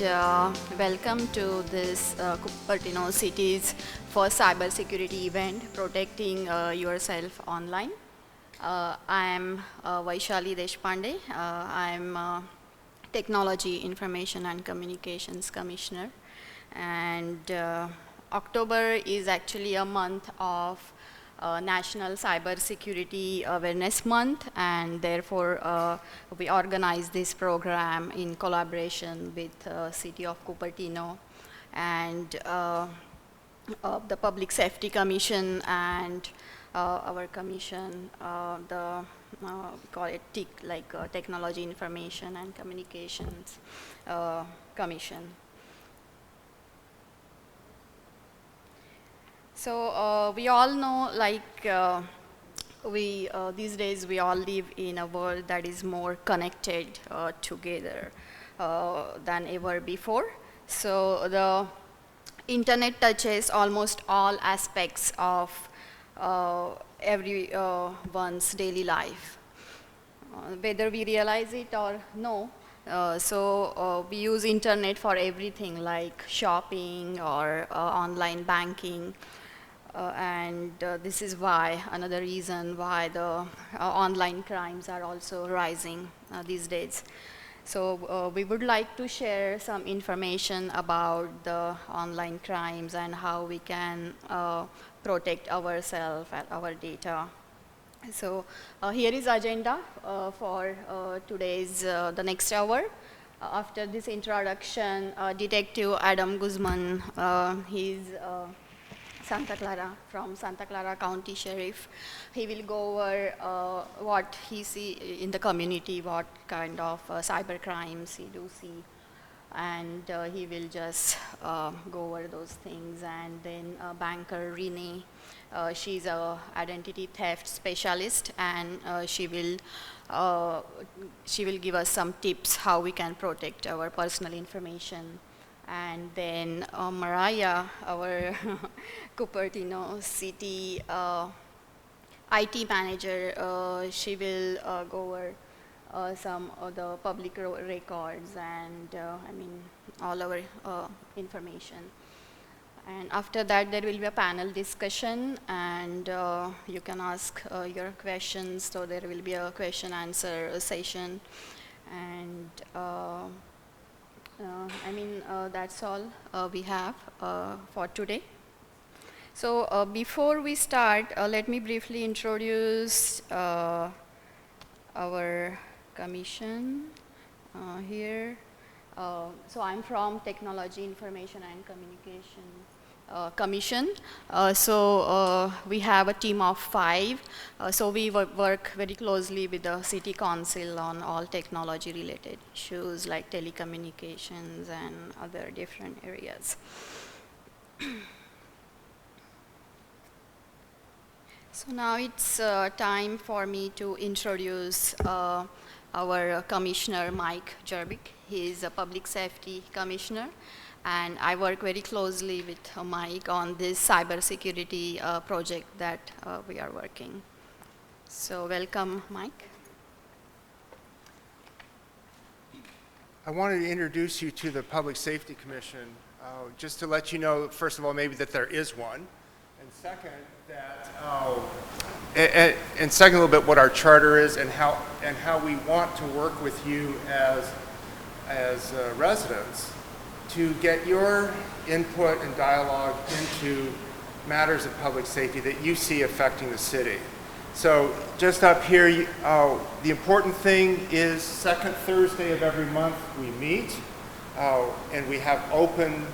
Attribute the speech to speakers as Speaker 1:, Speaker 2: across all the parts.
Speaker 1: welcome to this Cupertino City's first cybersecurity event, Protecting Yourself Online. I am Vaishali Deshpande. I am Technology, Information and Communications Commissioner. And October is actually a month of National Cybersecurity Awareness Month, and therefore we organized this program in collaboration with City of Cupertino and the Public Safety Commission and our commission, we call it TIC, like Technology, Information and Communications Commission. So we all know, like these days we all live in a world that is more connected together than ever before. So the internet touches almost all aspects of everyone's daily life, whether we realize it or no. So we use internet for everything, like shopping or online banking. And this is why, another reason why the online crimes are also rising these days. So we would like to share some information about the online crimes and how we can protect ourselves and our data. So here is agenda for today's, the next hour. After this introduction, Detective Adam Guzman, he's Santa Clara, from Santa Clara County Sheriff. He will go over what he see in the community, what kind of cyber crimes he do see, and he will just go over those things. And then banker Renee, she's a identity theft specialist, and she will give us some tips how we can protect our personal information. And then Mariyah, our Cupertino City IT manager, she will go over some of the public records and all our information. And after that, there will be a panel discussion, and you can ask your questions. So there will be a question-answer session, and that's all we have for today. So before we start, let me briefly introduce our commission here. So I'm from Technology, Information and Communication Commission. So we have a team of 5. So we work very closely with the City Council on all technology related issues like telecommunications and other different areas. So now it's time for me to introduce our Commissioner Mike Jerbick. He is a Public Safety Commissioner, and I work very closely with Mike on this cybersecurity project that we are working. So welcome, Mike.
Speaker 2: I wanted to introduce you to the Public Safety Commission, just to let you know, first of all, maybe that there is one, and second, that and second, a little bit what our charter is and how we want to work with you as residents to get your input and dialogue into matters of public safety that you see affecting the city. So just up here, the important thing is second Thursday of every month we meet, and we have open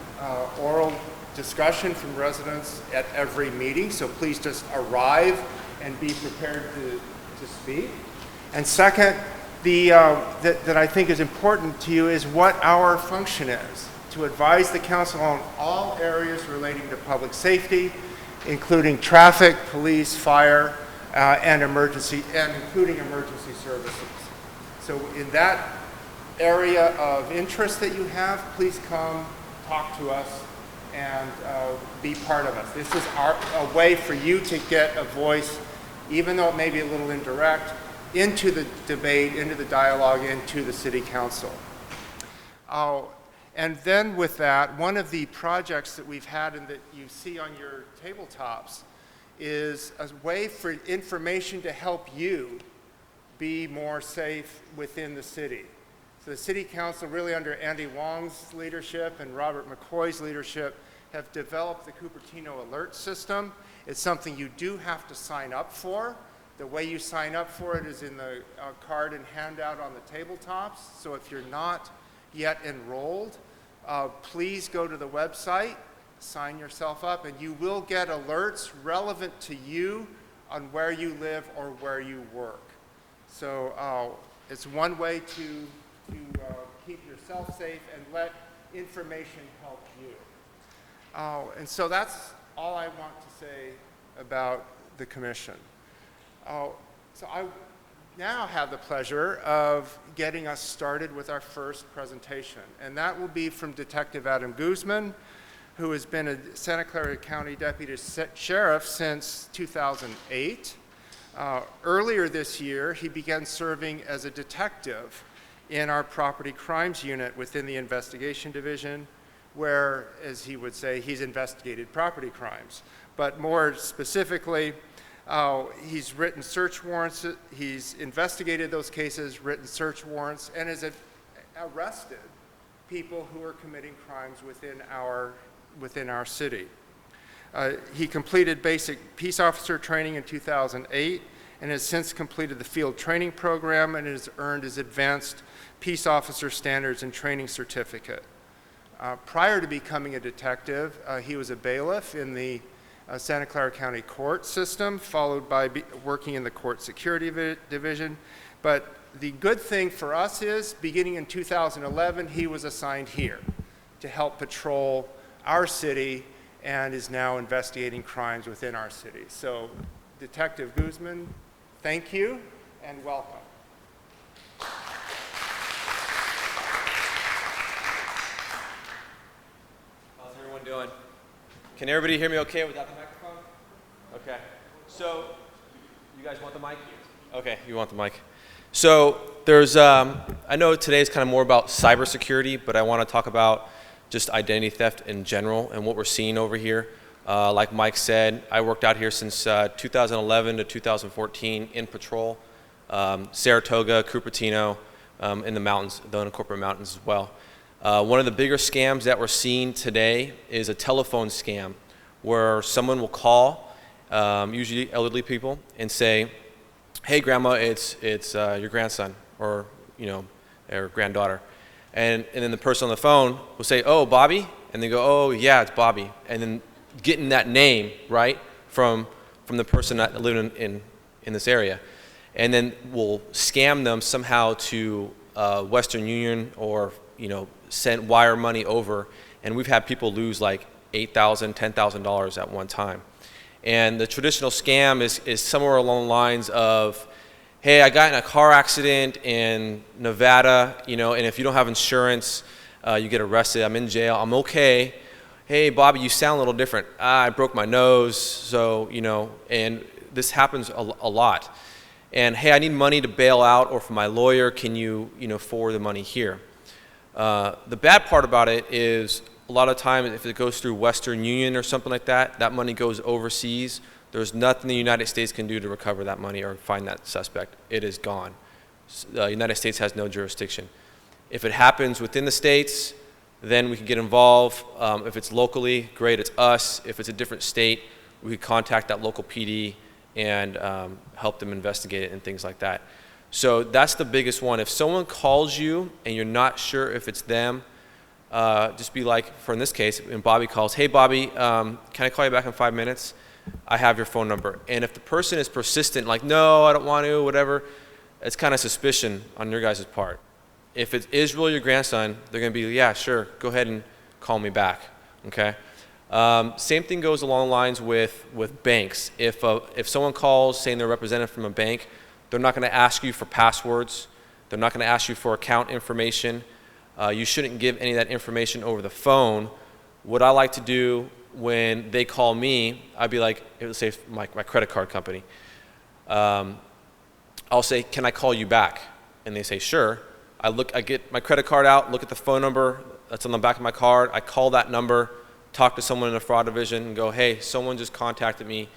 Speaker 2: oral discussion from residents at every meeting, so please just arrive and be prepared to speak. And second, that I think is important to you is what our function is, to advise the council on all areas relating to public safety, including traffic, police, fire, and including emergency services. So in that area of interest that you have, please come talk to us and be part of us. This is a way for you to get a voice, even though it may be a little indirect, into the debate, into the dialogue, into the city council. And then with that, one of the projects that we've had and that you see on your tabletops is a way for information to help you be more safe within the city. So the City Council, really under Andy Wong's leadership and Robert McCoy's leadership, have developed the Cupertino Alert System. It's something you do have to sign up for. The way you sign up for it is in the card and handout on the tabletops. So if you're not yet enrolled, please go to the website, sign yourself up, and you will get alerts relevant to you on where you live or where you work. So it's one way to keep yourself safe and let information help you. And so that's all I want to say about the commission. So I now have the pleasure of getting us started with our first presentation, and that will be from Detective Adam Guzman, who has been a Santa Clara County Deputy Sheriff since 2008. Earlier this year, he began serving as a detective in our property crimes unit within the investigation division, where, as he would say, he's investigated property crimes. But more specifically, he's written search warrants, he's investigated those cases, written search warrants, and has arrested people who are committing crimes within our city. He completed basic peace officer training in 2008 and has since completed the field training program and has earned his advanced peace officer standards and training certificate. Prior to becoming a detective, he was a bailiff in the Santa Clara County court system, followed by working in the court security division. But the good thing for us is, beginning in 2011, he was assigned here to help patrol our city and is now investigating crimes within our city. So, Detective Guzman, thank you and welcome.
Speaker 3: How's everyone doing? Can everybody hear me okay without the microphone? Okay. So, you guys want the mic? Okay, you want the mic. So, there's, I know today's kind of more about cybersecurity, but I want to talk about just identity theft in general and what we're seeing over here. Like Mike said, I worked out here since 2011 to 2014 in patrol, Saratoga, Cupertino, in the mountains, the unincorporated mountains as well. One of the bigger scams that we're seeing today is a telephone scam where someone will call, usually elderly people, and say, "Hey grandma, it's your grandson," or or granddaughter. And then the person on the phone will say, "Oh, Bobby?" And they go, "Oh, yeah, it's Bobby." And then getting that name, right, from the person that living in this area. And then we'll scam them somehow to Western Union or, send wire money over. And we've had people lose like $8,000, $10,000 at one time. And the traditional scam is somewhere along the lines of, "Hey, I got in a car accident in Nevada, and if you don't have insurance, you get arrested. I'm in jail. I'm okay. Hey, Bobby, you sound a little different. I broke my nose, so, and this happens a lot. And, hey, I need money to bail out or for my lawyer. Can you, forward the money here?" The bad part about it is a lot of time if it goes through Western Union or something like that, that money goes overseas. There's nothing the United States can do to recover that money or find that suspect. It is gone. The United States has no jurisdiction. If it happens within the states, then we can get involved. If it's locally, great, it's us. If it's a different state, we could contact that local PD and help them investigate it and things like that. So that's the biggest one. If someone calls you and you're not sure if it's them, just be like, for in this case, when Bobby calls, "Hey Bobby, can I call you back in 5 minutes? I have your phone number." And if the person is persistent, like, "No, I don't want to," whatever, it's kind of suspicion on your guys' part. If it is really your grandson, they're going to be, "Yeah, sure, go ahead and call me back," okay? Same thing goes along the lines with banks. If someone calls saying they're represented from a bank, they're not going to ask you for passwords. They're not going to ask you for account information. You shouldn't give any of that information over the phone. What I like to do when they call me, I'd be like, it would say my credit card company. I'll say, "Can I call you back?" And they say, "Sure." I get my credit card out, look at the phone number that's on the back of my card. I call that number, talk to someone in the fraud division, and go, hey, someone just contacted me.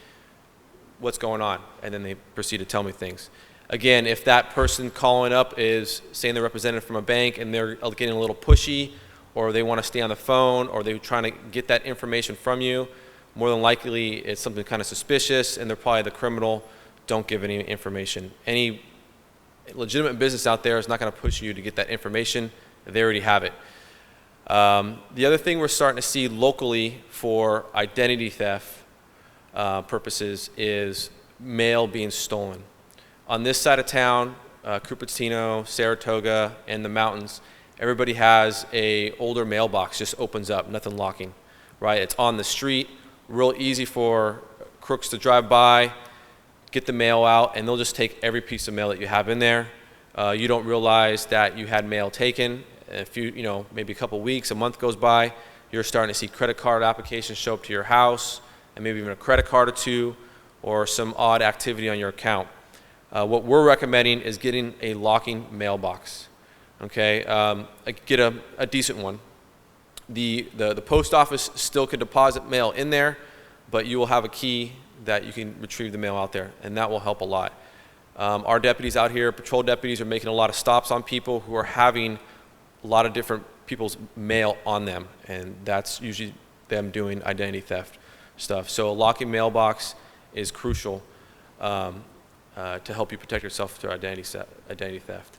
Speaker 3: What's going on? And then they proceed to tell me things. Again, if that person calling up is saying they're representative from a bank and they're getting a little pushy, or they want to stay on the phone, or they're trying to get that information from you, more than likely it's something kind of suspicious and they're probably the criminal. Don't give any information. Any legitimate business out there is not going to push you to get that information. They already have it. The other thing we're starting to see locally for identity theft purposes is mail being stolen. On this side of town, Cupertino, Saratoga, and the mountains, everybody has a older mailbox, just opens up, nothing locking, right? It's on the street, real easy for crooks to drive by, get the mail out, and they'll just take every piece of mail that you have in there. You don't realize that you had mail taken. If you, maybe a couple weeks, a month goes by, you're starting to see credit card applications show up to your house, and maybe even a credit card or two, or some odd activity on your account. What we're recommending is getting a locking mailbox. Okay, get a decent one. The post office still could deposit mail in there, but you will have a key that you can retrieve the mail out there, and that will help a lot. Our deputies out here, patrol deputies, are making a lot of stops on people who are having a lot of different people's mail on them, and that's usually them doing identity theft stuff. So a locking mailbox is crucial to help you protect yourself through identity theft.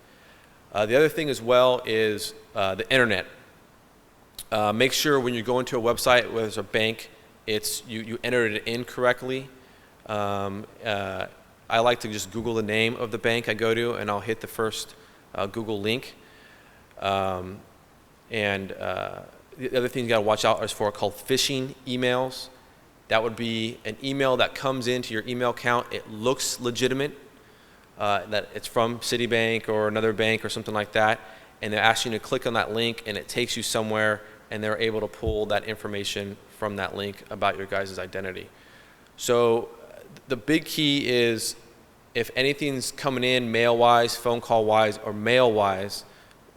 Speaker 3: The other thing as well is the internet. Make sure when you go into a website, whether it's a bank, you enter it in correctly. I like to just Google the name of the bank I go to, and I'll hit the first Google link. The other thing you got to watch out is for called phishing emails. That would be an email that comes into your email account. It looks legitimate, that it's from Citibank or another bank or something like that, and they're asking you to click on that link, and it takes you somewhere, and they're able to pull that information from that link about your guys' identity. So the big key is, if anything's coming in mail-wise, phone call-wise, or mail-wise,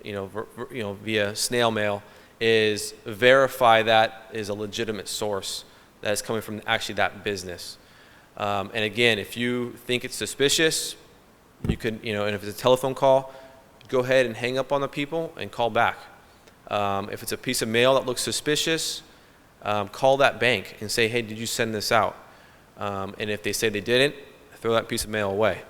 Speaker 3: via snail mail, is verify that is a legitimate source that is coming from actually that business. And again, if you think it's suspicious, you could, and if it's a telephone call, go ahead and hang up on the people and call back. If it's a piece of mail that looks suspicious, call that bank and say, hey, did you send this out? And if they say they didn't, throw that piece of mail away.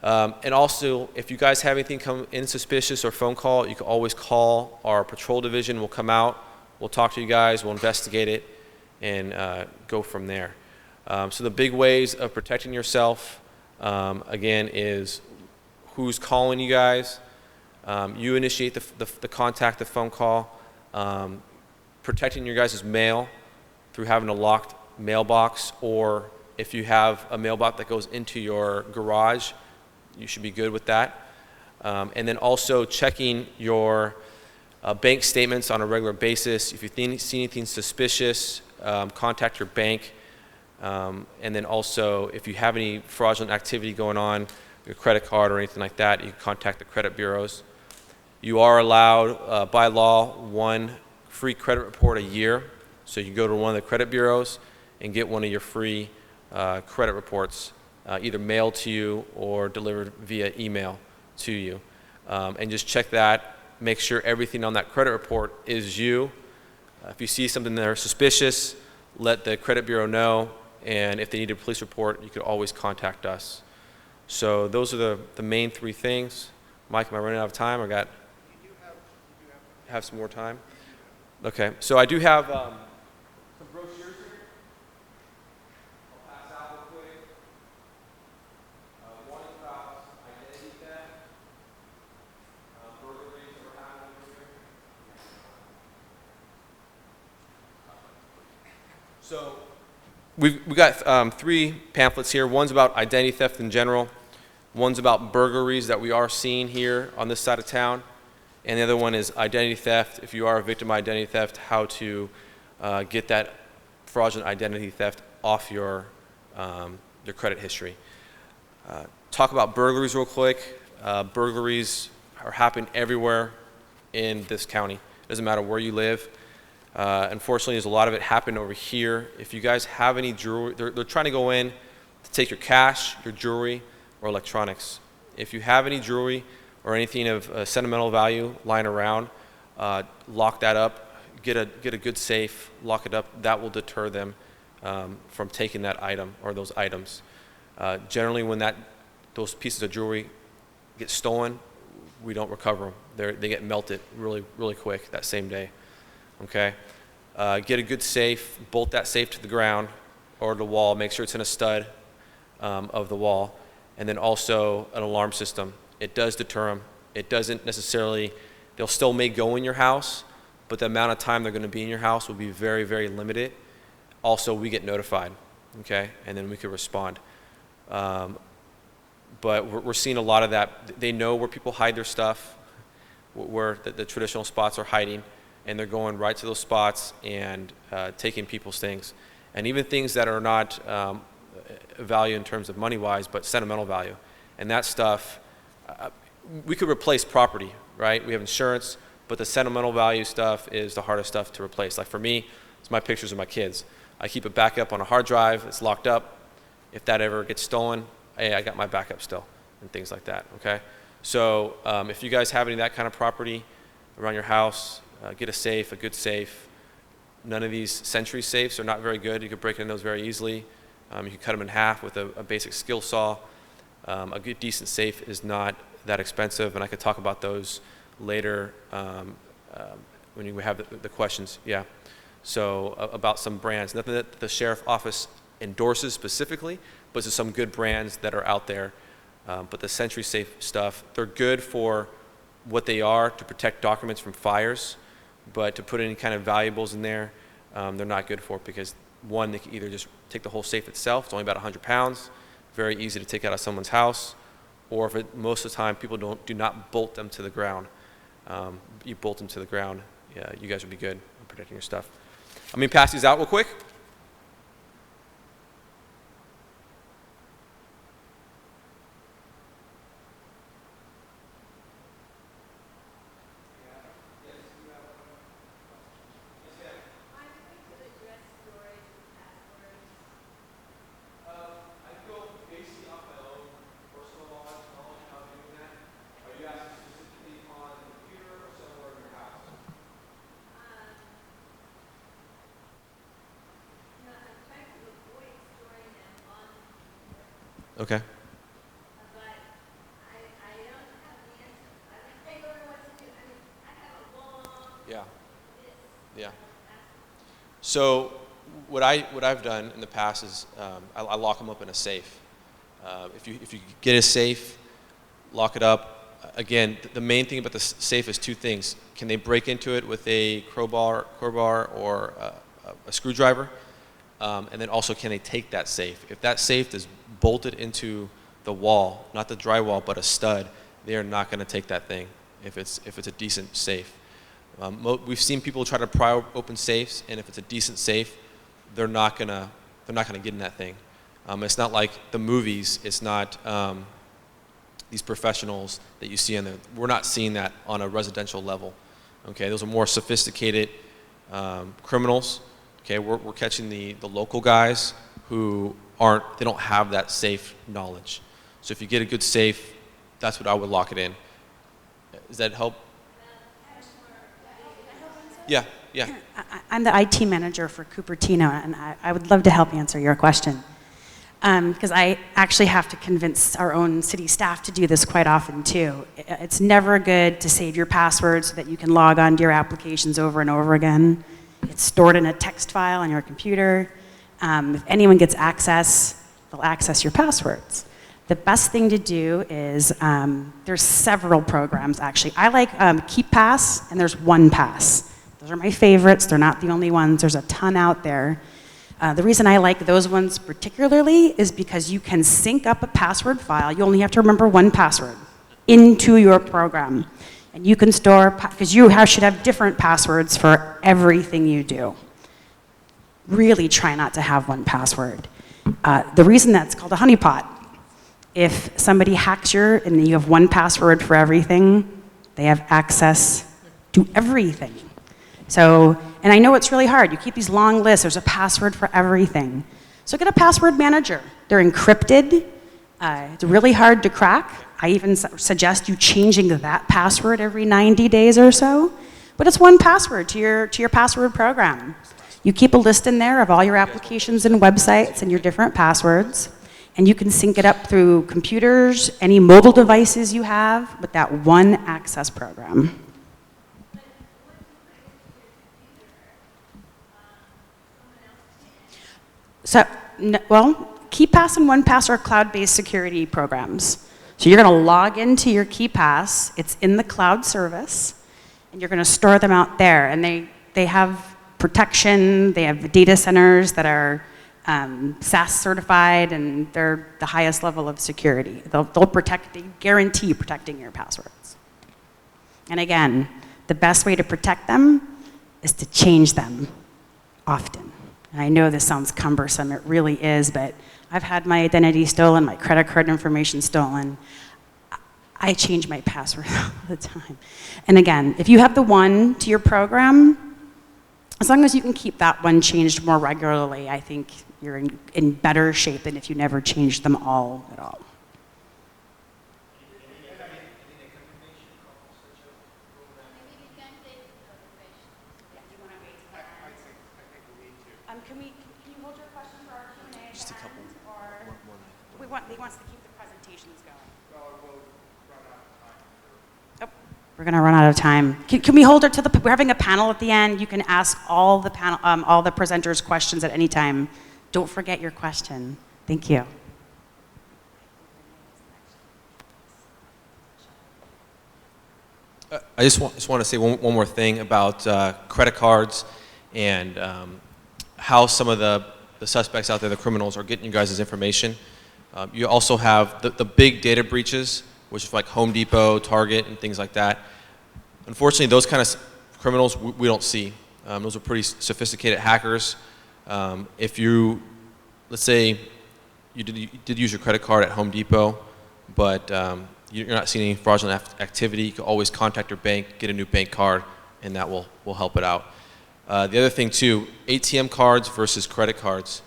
Speaker 3: And also, if you guys have anything come in suspicious or phone call, you can always call our patrol division. We'll come out, we'll talk to you guys, we'll investigate it, and go from there. So the big ways of protecting yourself, again, is who's calling you guys. You initiate the contact, the phone call. Protecting your guys' mail through having a locked mailbox, or if you have a mailbox that goes into your garage, you should be good with that. And then also checking your bank statements on a regular basis. If you see anything suspicious, contact your bank. And then also, if you have any fraudulent activity going on, your credit card or anything like that, you can contact the credit bureaus. You are allowed, by law, one free credit report a year. So you go to one of the credit bureaus and get one of your free credit reports, either mailed to you or delivered via email to you. And just check that. Make sure everything on that credit report is you. If you see something that is suspicious, let the credit bureau know. And if they need a police report, you could always contact us. So those are the main three things. Mike, am I running out of time? I got. You have some more time? Okay. So I do have some brochures here. I'll pass out real quick. One is about identity theft, burglaries that are happening here. So we've got three pamphlets here. One's about identity theft in general. One's about burglaries that we are seeing here on this side of town. And the other one is identity theft. If you are a victim of identity theft, how to get that fraudulent identity theft off your credit history. Talk about burglaries real quick. Burglaries are happening everywhere in this county. It doesn't matter where you live. Unfortunately, there's a lot of it happening over here. If you guys have any jewelry, they're trying to go in to take your cash, your jewelry, or electronics. If you have any jewelry or anything of sentimental value lying around, lock that up. Get a good safe, lock it up. That will deter them from taking that item or those items. Generally, when those pieces of jewelry get stolen, we don't recover them. They get melted really, really quick that same day. Okay? Get a good safe, bolt that safe to the ground or the wall. Make sure it's in a stud of the wall. And then also an alarm system. It does deter them. It doesn't necessarily, they'll still may go in your house, but the amount of time they're going to be in your house will be very, very limited. Also, we get notified, okay? And then we can respond. But we're seeing a lot of that. They know where people hide their stuff, where the traditional spots are hiding, and they're going right to those spots and taking people's things. And even things that are not value in terms of money-wise, but sentimental value. And that stuff, we could replace property, right? We have insurance, but the sentimental value stuff is the hardest stuff to replace. Like for me, it's my pictures of my kids. I keep it back up on a hard drive. It's locked up. If that ever gets stolen, hey, I got my backup still, and things like that, okay? So if you guys have any of that kind of property around your house, get a safe, a good safe. None of these Century safes are not very good. You could break into those very easily. You can cut them in half with a basic skill saw. A good, decent safe is not that expensive, and I could talk about those later when you have the questions. Yeah. So about some brands, nothing that the sheriff office endorses specifically, but just some good brands that are out there. But the Century Safe stuff, they're good for what they are to protect documents from fires, but to put any kind of valuables in there, they're not good for it because one, they can either just take the whole safe itself, it's only about 100 pounds, very easy to take out of someone's house, or if most of the time people do not bolt them to the ground. You bolt them to the ground, yeah, you guys will be good at protecting your stuff. Let me pass these out real quick. Okay. Yeah. Yeah. So what I've done in the past is I lock them up in a safe. If you get a safe, lock it up. Again, the main thing about the safe is two things. Can they break into it with a crowbar or a screwdriver? And then also, can they take that safe? If that safe is bolted into the wall, not the drywall, but a stud, they are not going to take that thing if it's a decent safe. We've seen people try to pry open safes, and if it's a decent safe, they're not gonna get in that thing. It's not like the movies. It's not these professionals that you see in there. We're not seeing that on a residential level. Okay, those are more sophisticated criminals. Okay, we're catching the local guys who they don't have that safe knowledge. So if you get a good safe, that's what I would lock it in. Does that help? Yeah.
Speaker 4: I'm the IT manager for Cupertino, and I would love to help answer your question. Because I actually have to convince our own city staff to do this quite often too. It's never good to save your password so that you can log on to your applications over and over again. It's stored in a text file on your computer. If anyone gets access, they'll access your passwords. The best thing to do is, there's several programs actually. I like KeepPass, and there's OnePass. Those are my favorites. They're not the only ones. There's a ton out there. The reason I like those ones particularly is because you can sync up a password file. You only have to remember one password into your program. And you can store, because you should have different passwords for everything you do. Really try not to have one password. The reason that's called a honeypot, if somebody hacks and you have one password for everything, they have access to everything. So, and I know it's really hard. You keep these long lists. There's a password for everything. So get a password manager. They're encrypted. It's really hard to crack. I even suggest you changing that password every 90 days or so. But it's one password to your password program. You keep a list in there of all your applications and websites and your different passwords. And you can sync it up through computers, any mobile devices you have, with that one access program. So, well, KeePass and OnePass are cloud-based security programs. So you're going to log into your KeePass. It's in the cloud service, and you're going to store them out there. And they have protection. They have data centers that are SaaS certified, and they're the highest level of security. They'll protect. They guarantee protecting your passwords. And again, the best way to protect them is to change them often. And I know this sounds cumbersome, it really is, but I've had my identity stolen, my credit card information stolen. I change my password all the time. And again, if you have the one to your program, as long as you can keep that one changed more regularly, I think you're in better shape than if you never changed them all at all. Can you hold your question for our Q&A?
Speaker 3: Just a couple.
Speaker 4: Or he wants to keep the presentations going. Oh, we're going to run out of time. Can we hold it to we're having a panel at the end. You can ask all the presenters questions at any time. Don't forget your question. Thank you.
Speaker 3: I just want to say one more thing about credit cards and how some of the suspects out there, the criminals, are getting you guys' information. You also have the big data breaches, which is like Home Depot, Target, and things like that. Unfortunately, those kind of criminals we don't see. Those are pretty sophisticated hackers. If you, let's say, you did use your credit card at Home Depot, but you're not seeing any fraudulent activity, you can always contact your bank, get a new bank card, and that will help it out. The other thing too, ATM cards versus credit cards.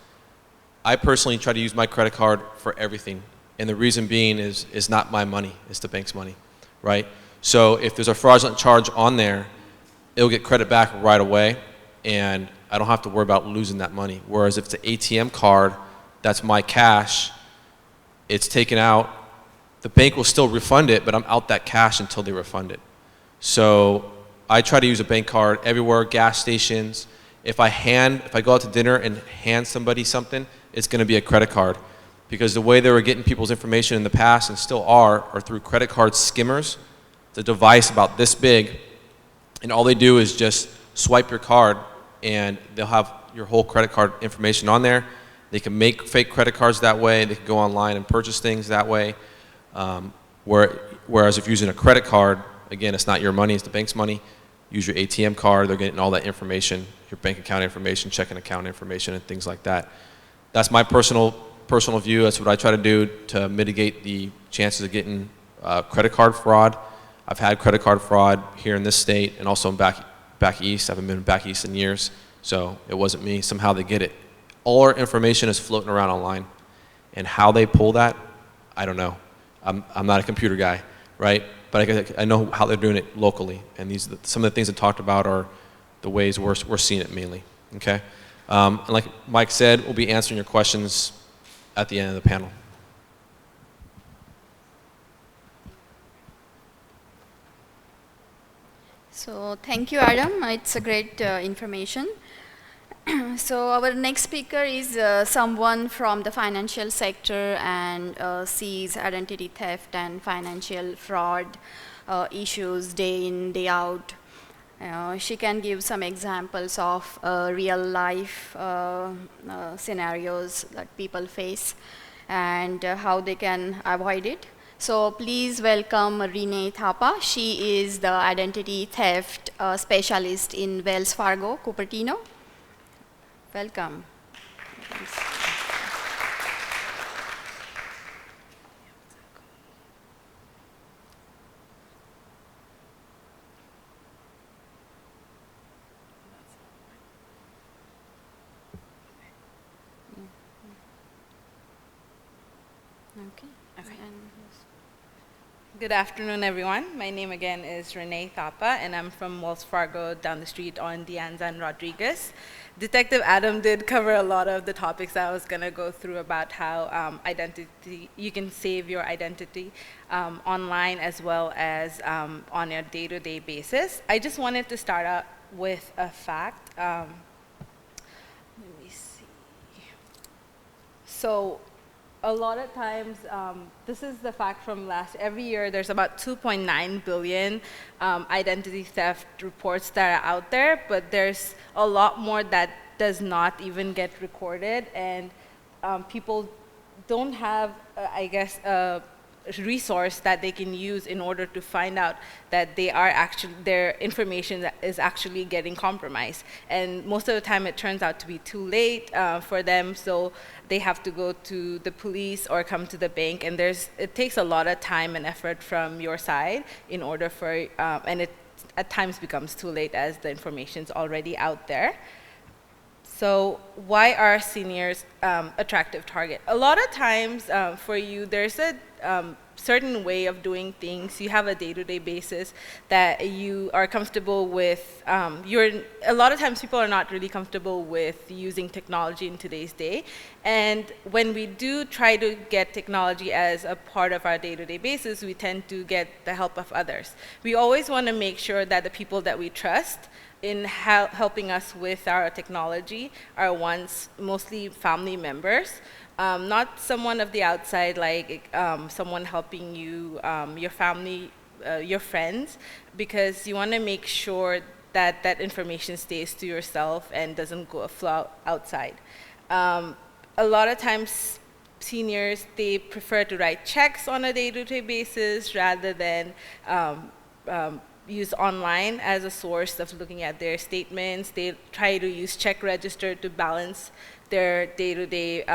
Speaker 3: I personally try to use my credit card for everything, and the reason being is it's not my money, it's the bank's money, right? So if there's a fraudulent charge on there, it'll get credit back right away, and I don't have to worry about losing that money. Whereas if it's an ATM card, that's my cash, it's taken out, the bank will still refund it, but I'm out that cash until they refund it. So I try to use a bank card everywhere, gas stations. If I go out to dinner and hand somebody something, it's going to be a credit card. Because the way they were getting people's information in the past, and still are through credit card skimmers. It's a device about this big, and all they do is just swipe your card, and they'll have your whole credit card information on there. They can make fake credit cards that way. They can go online and purchase things that way. Whereas if you're using a credit card, again, it's not your money, it's the bank's money. Use your ATM card, they're getting all that information, your bank account information, checking account information, and things like that. That's my personal view. That's what I try to do to mitigate the chances of getting credit card fraud. I've had credit card fraud here in this state and also back east. I haven't been back east in years, so it wasn't me. Somehow they get it. All our information is floating around online, and how they pull that, I don't know. I'm not a computer guy, right? But I know how they're doing it locally, and some of the things I talked about are the ways we're seeing it mainly. Okay, and like Mike said, we'll be answering your questions at the end of the panel.
Speaker 1: So thank you, Adam. It's a great information. So our next speaker is someone from the financial sector and sees identity theft and financial fraud issues day in, day out. She can give some examples of real life scenarios that people face and how they can avoid it. So please welcome Renee Thapa. She is the identity theft specialist in Wells Fargo, Cupertino. Welcome. Thanks. Okay.
Speaker 5: Okay.
Speaker 1: And
Speaker 5: Good afternoon, everyone. My name again is Renee Thapa, and I'm from Wells Fargo down the street on Dianza and Rodriguez. Detective Adam did cover a lot of the topics I was going to go through about how identity, you can save your identity online as well as on a day-to-day basis. I just wanted to start out with a fact. Let me see. So a lot of times, this is the fact from every year, there's about 2.9 billion identity theft reports that are out there, but there's a lot more that does not even get recorded, and people don't have, I guess, a resource that they can use in order to find out that their information is actually getting compromised. And most of the time it turns out to be too late for them, so they have to go to the police or come to the bank, and it takes a lot of time and effort from your side in order for, and it at times becomes too late as the information's already out there. So why are seniors attractive target? A lot of times for you, there's a certain way of doing things. You have a day-to-day basis that you are comfortable with. A lot of times people are not really comfortable with using technology in today's day. And when we do try to get technology as a part of our day-to-day basis, we tend to get the help of others. We always want to make sure that the people that we trust in helping us with our technology are mostly family members, not someone of the outside, like someone helping you, your family, your friends, because you want to make sure that that information stays to yourself and doesn't go flow outside. A lot of times seniors, they prefer to write checks on a day-to-day basis rather than use online as a source of looking at their statements. They try to use check register to balance their day-to-day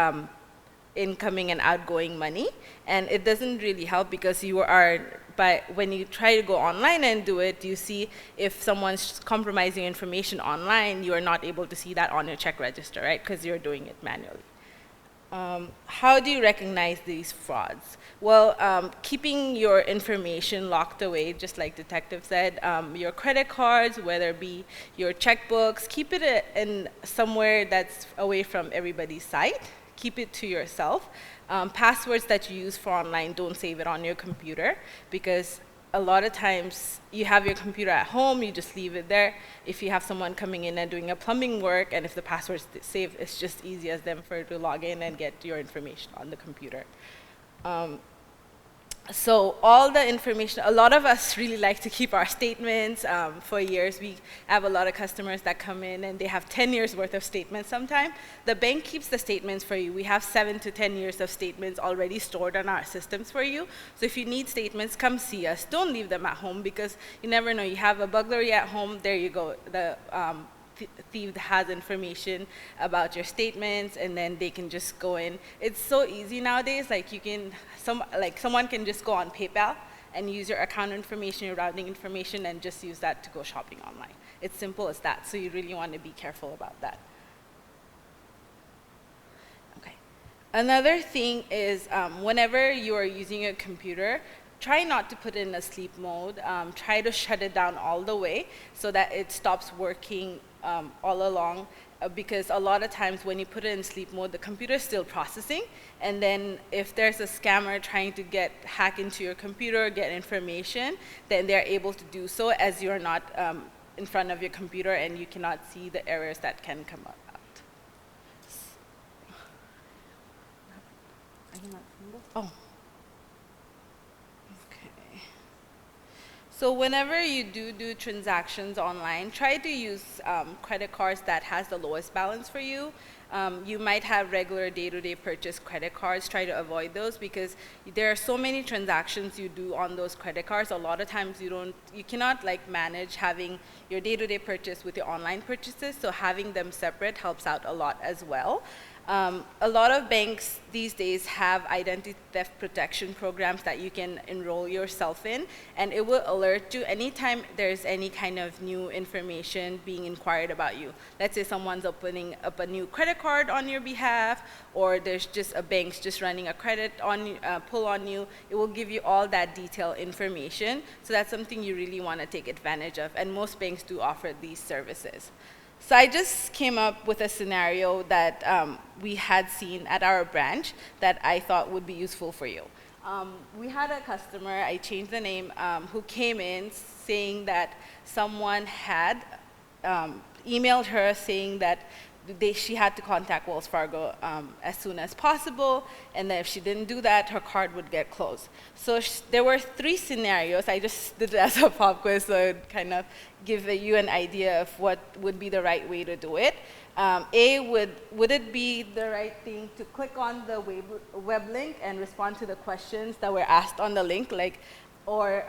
Speaker 5: incoming and outgoing money, and it doesn't really help because when you try to go online and do it, you see if someone's compromising information online, you are not able to see that on your check register, right? Because you're doing it manually. How do you recognize these frauds? Well, keeping your information locked away, just like Detective said, your credit cards, whether it be your checkbooks, keep it in somewhere that's away from everybody's sight. Keep it to yourself. Passwords that you use for online, don't save it on your computer, because a lot of times you have your computer at home, you just leave it there. If you have someone coming in and doing a plumbing work, and if the password's saved, it's just easy as them for to log in and get your information on the computer. So all the information, a lot of us really like to keep our statements for years. We have a lot of customers that come in and they have 10 years worth of statements sometime. The bank keeps the statements for you. We have 7 to 10 years of statements already stored on our systems for you. So if you need statements, come see us. Don't leave them at home, because you never know. You have a burglary at home, there you go. The thief has information about your statements, and then they can just go in. It's so easy nowadays. Like someone can just go on PayPal and use your account information, your routing information, and just use that to go shopping online. It's simple as that. So you really want to be careful about that. Okay. Another thing is whenever you are using a computer, try not to put it in a sleep mode. Try to shut it down all the way so that it stops working all along, because a lot of times when you put it in sleep mode, the computer is still processing, and then if there's a scammer trying to hack into your computer, get information, then they're able to do so as you're not in front of your computer and you cannot see the errors that can come out. Oh. So whenever you do transactions online, try to use credit cards that has the lowest balance for you. You might have regular day-to-day purchase credit cards. Try to avoid those, because there are so many transactions you do on those credit cards. A lot of times you cannot manage having your day-to-day purchase with your online purchases, so having them separate helps out a lot as well. A lot of banks these days have identity theft protection programs that you can enroll yourself in, and it will alert you anytime there's any kind of new information being inquired about you. Let's say someone's opening up a new credit card on your behalf, or there's just a bank's just running a credit on pull on you. It will give you all that detailed information. So that's something you really want to take advantage of, and most banks do offer these services. So I just came up with a scenario that we had seen at our branch that I thought would be useful for you. We had a customer, I changed the name, who came in saying that someone had emailed her saying that she had to contact Wells Fargo as soon as possible, and that if she didn't do that, her card would get closed. So there were 3 scenarios. I just did it as a pop quiz, so it kind of give you an idea of what would be the right way to do it. A, would it be the right thing to click on the web link and respond to the questions that were asked on the link, or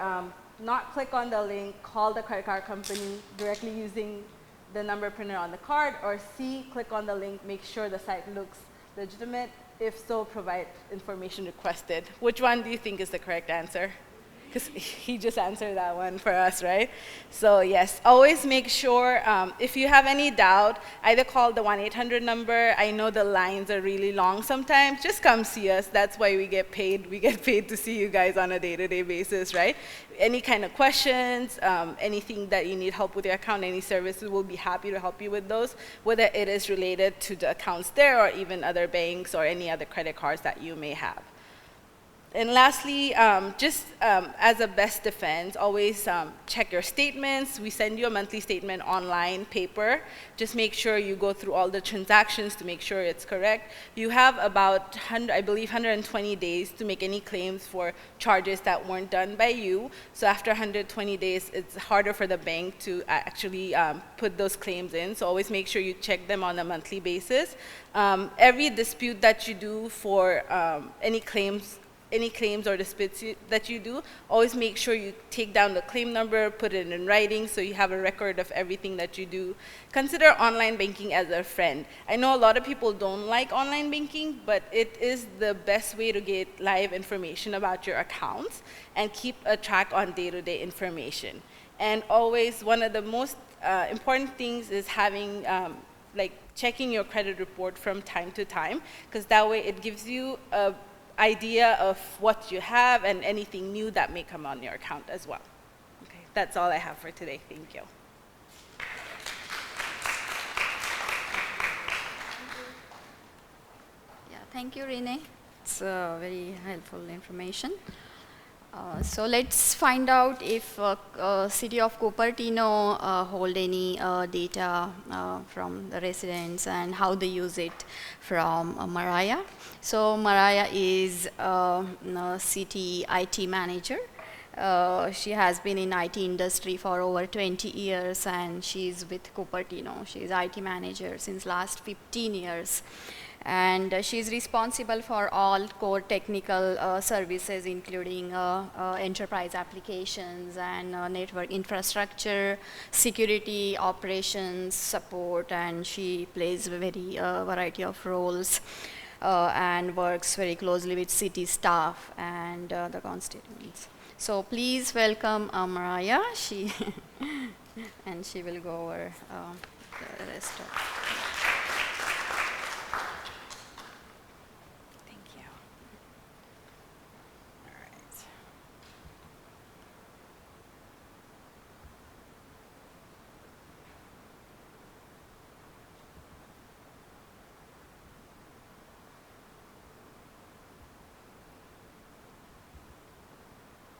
Speaker 5: not click on the link, call the credit card company directly using the number printed on the card, or C, click on the link, make sure the site looks legitimate. If so, provide information requested. Which one do you think is the correct answer? Because he just answered that one for us, right? So yes, always make sure, if you have any doubt, either call the 1-800 number. I know the lines are really long sometimes. Just come see us. That's why we get paid. We get paid to see you guys on a day-to-day basis, right? Any kind of questions, anything that you need help with your account, any services, we'll be happy to help you with those, whether it is related to the accounts there or even other banks or any other credit cards that you may have. And lastly, as a best defense, always check your statements. We send you a monthly statement online, paper. Just make sure you go through all the transactions to make sure it's correct. You have about, I believe, 120 days to make any claims for charges that weren't done by you. So after 120 days, it's harder for the bank to actually put those claims in. So always make sure you check them on a monthly basis. Every dispute that you do for any claims or disputes that you do, always make sure you take down the claim number, put it in writing so you have a record of everything that you do. Consider online banking as a friend. I know a lot of people don't like online banking, but it is the best way to get live information about your accounts and keep a track on day-to-day information. And always, one of the most important things is having checking your credit report from time to time, because that way it gives you a idea of what you have and anything new that may come on your account as well. Okay, that's all I have for today. Thank you.
Speaker 1: Yeah, thank you, Renee. It's very helpful information. So let's find out if City of Cupertino hold any data from the residents and how they use it from Mariyah. So Mariyah is city IT manager. She has been in IT industry for over 20 years, and she's with Cupertino. She's IT manager since last 15 years. And she's responsible for all core technical services, including enterprise applications and network infrastructure, security, operations, support, and she plays a very variety of roles and works very closely with city staff and the constituents. So please welcome Mariyah. And she will go over the rest of.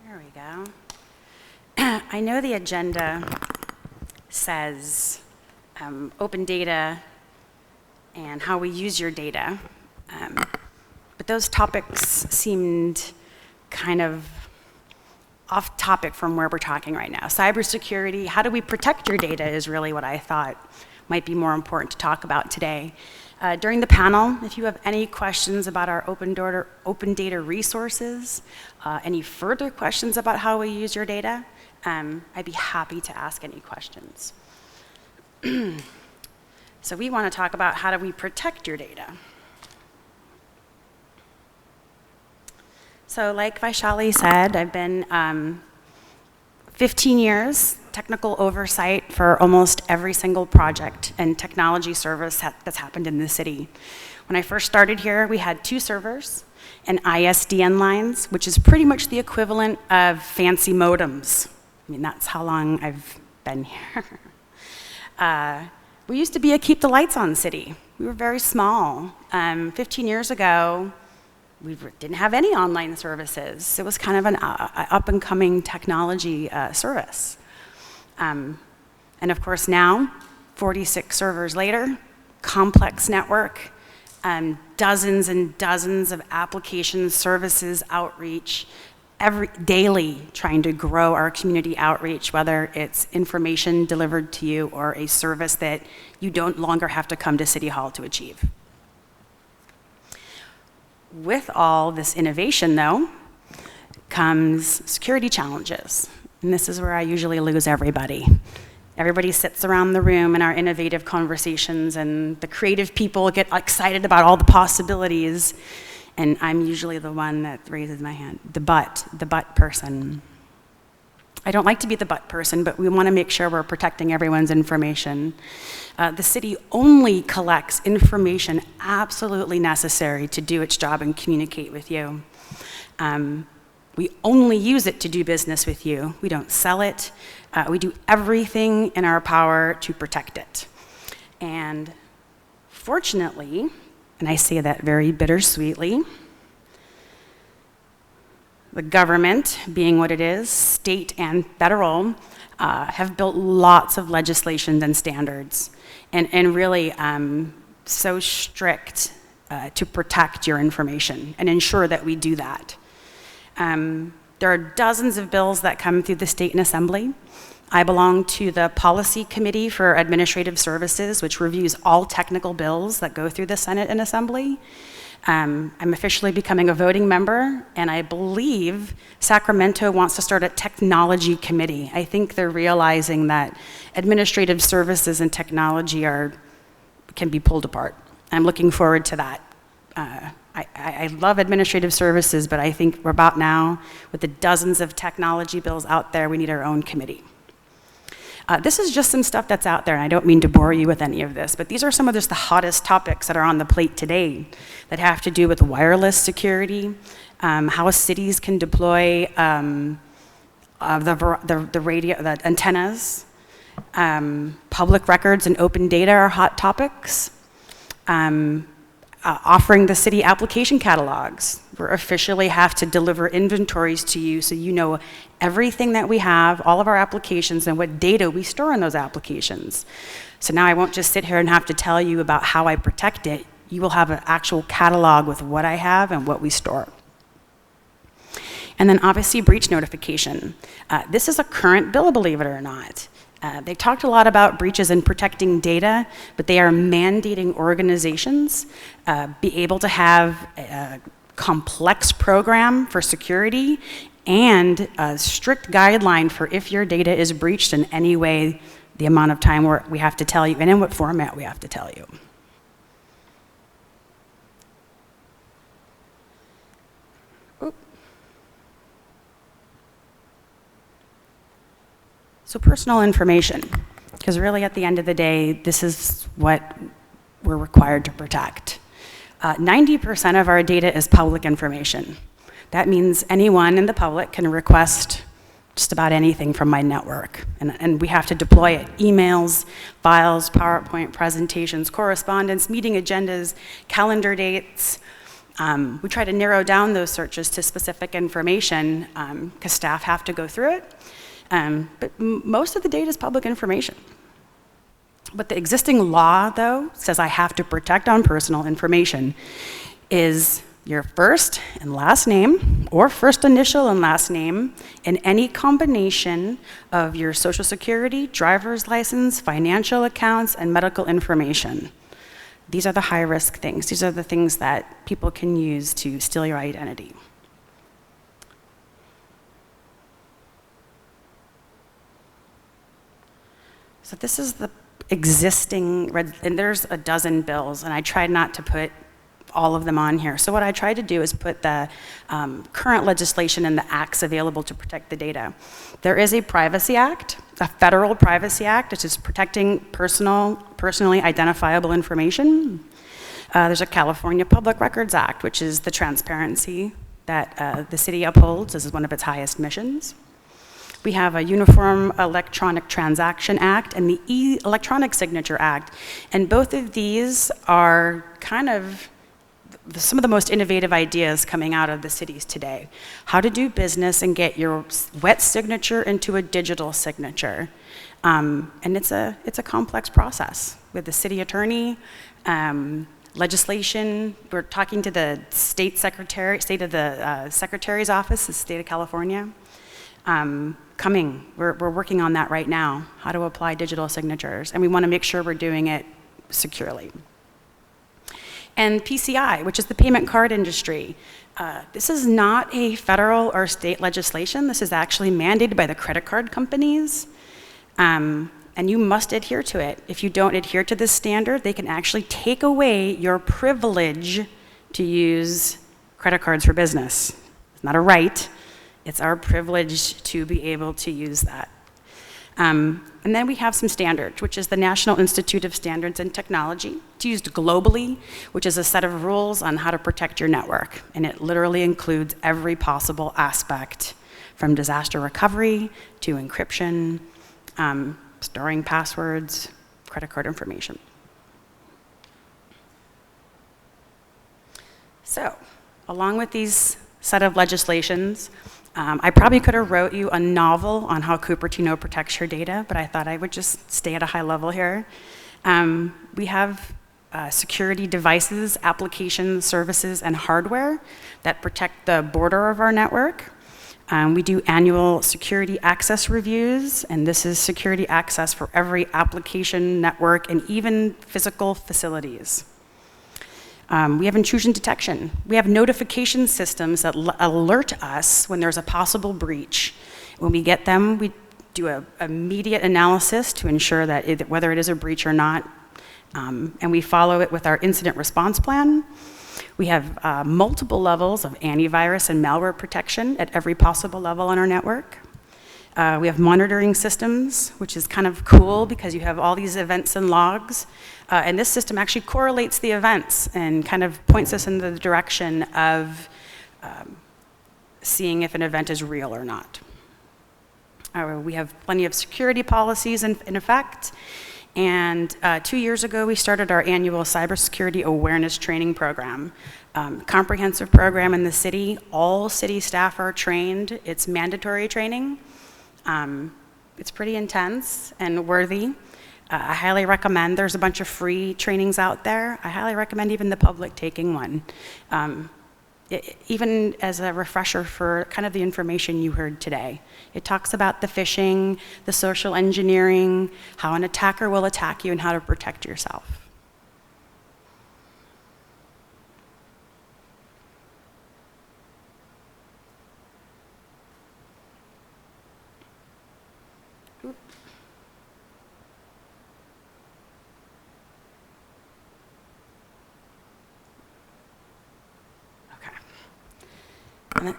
Speaker 4: There we go. I know the agenda says open data and how we use your data, but those topics seemed kind of off topic from where we're talking right now. Cybersecurity, how do we protect your data is really what I thought might be more important to talk about today. During the panel, if you have any questions about our open data resources, any further questions about how we use your data, I'd be happy to ask any questions. So we want to talk about how do we protect your data. So like Vaishali said, I've been 15 years technical oversight for almost every single project and technology service that's happened in the city. When I first started here, we had 2 servers and ISDN lines, which is pretty much the equivalent of fancy modems. I mean, that's how long I've been here. We used to be a keep the lights on city. We were very small. 15 years ago, we didn't have any online services. It was kind of an up-and-coming technology service. And of course now, 46 servers later, complex network, dozens and dozens of applications, services, outreach, daily trying to grow our community outreach, whether it's information delivered to you or a service that you don't longer have to come to City Hall to achieve. With all this innovation, though, comes security challenges. And this is where I usually lose everybody. Everybody sits around the room in our innovative conversations, and the creative people get excited about all the possibilities. And I'm usually the one that raises my hand, the but person. I don't like to be the but person, but we want to make sure we're protecting everyone's information. The city only collects information absolutely necessary to do its job and communicate with you. We only use it to do business with you. We don't sell it. We do everything in our power to protect it. And fortunately, and I say that very bittersweetly, the government, being what it is, state and federal, have built lots of legislation and standards, and really so strict to protect your information and ensure that we do that. There are dozens of bills that come through the state and assembly. I belong to the Policy Committee for Administrative Services, which reviews all technical bills that go through the Senate and Assembly. I'm officially becoming a voting member, and I believe Sacramento wants to start a technology committee. I think they're realizing that administrative services and technology can be pulled apart. I'm looking forward to that. I love administrative services, but I think we're about now, with the dozens of technology bills out there, we need our own committee. This is just some stuff that's out there, and I don't mean to bore you with any of this, but these are some of just the hottest topics that are on the plate today that have to do with wireless security, how cities can deploy the antennas, public records and open data are hot topics. Offering the city application catalogs. We officially have to deliver inventories to you so you know everything that we have, all of our applications, and what data we store in those applications. So now I won't just sit here and have to tell you about how I protect it. You will have an actual catalog with what I have and what we store. And then obviously breach notification. This is a current bill, believe it or not. They talked a lot about breaches and protecting data, but they are mandating organizations be able to have a complex program for security and a strict guideline for if your data is breached in any way, the amount of time we have to tell you, and in what format we have to tell you. So personal information, because really at the end of the day, this is what we're required to protect. 90% of our data is public information. That means anyone in the public can request just about anything from my network, and we have to deploy it. Emails, files, PowerPoint presentations, correspondence, meeting agendas, calendar dates. We try to narrow down those searches to specific information because staff have to go through it. But most of the data is public information. What the existing law, though, says I have to protect on personal information is your first and last name, or first initial and last name, in any combination of your Social Security, driver's license, financial accounts, and medical information. These are the high-risk things. These are the things that people can use to steal your identity. So this is the existing, and there's a dozen bills, and I tried not to put all of them on here. So what I tried to do is put the current legislation and the acts available to protect the data. There is a Privacy Act, a federal Privacy Act, which is protecting personally identifiable information. There's a California Public Records Act, which is the transparency that the city upholds. This is one of its highest missions. We have a Uniform Electronic Transaction Act and the Electronic Signature Act. And both of these are kind of some of the most innovative ideas coming out of the cities today. How to do business and get your wet signature into a digital signature. And it's a complex process with the city attorney, legislation. We're talking to the state of the secretary's office, the state of California. We're working on that right now, how to apply digital signatures, and we want to make sure we're doing it securely. And PCI, which is the payment card industry. This is not a federal or state legislation. This is actually mandated by the credit card companies, and you must adhere to it. If you don't adhere to this standard, they can actually take away your privilege to use credit cards for business. It's not a right. It's our privilege to be able to use that. And then we have some standards, which is the National Institute of Standards and Technology. It's used globally, which is a set of rules on how to protect your network. And it literally includes every possible aspect, from disaster recovery to encryption, storing passwords, credit card information. So, along with these set of legislations, I probably could have wrote you a novel on how Cupertino protects your data, but I thought I would just stay at a high level here. We have security devices, applications, services, and hardware that protect the border of our network. We do annual security access reviews, and this is security access for every application, network, and even physical facilities. We have intrusion detection. We have notification systems that alert us when there's a possible breach. When we get them, we do an immediate analysis to ensure that whether it is a breach or not, and we follow it with our incident response plan. We have multiple levels of antivirus and malware protection at every possible level on our network. We have monitoring systems, which is kind of cool because you have all these events and logs. And this system actually correlates the events and kind of points us in the direction of seeing if an event is real or not. We have plenty of security policies in effect. And 2 years ago, we started our annual Cybersecurity Awareness Training Program. Comprehensive program in the city. All city staff are trained. It's mandatory training. It's pretty intense and worthy. I highly recommend, there's a bunch of free trainings out there. I highly recommend even the public taking one. Even as a refresher for kind of the information you heard today. It talks about the phishing, the social engineering, how an attacker will attack you, and how to protect yourself.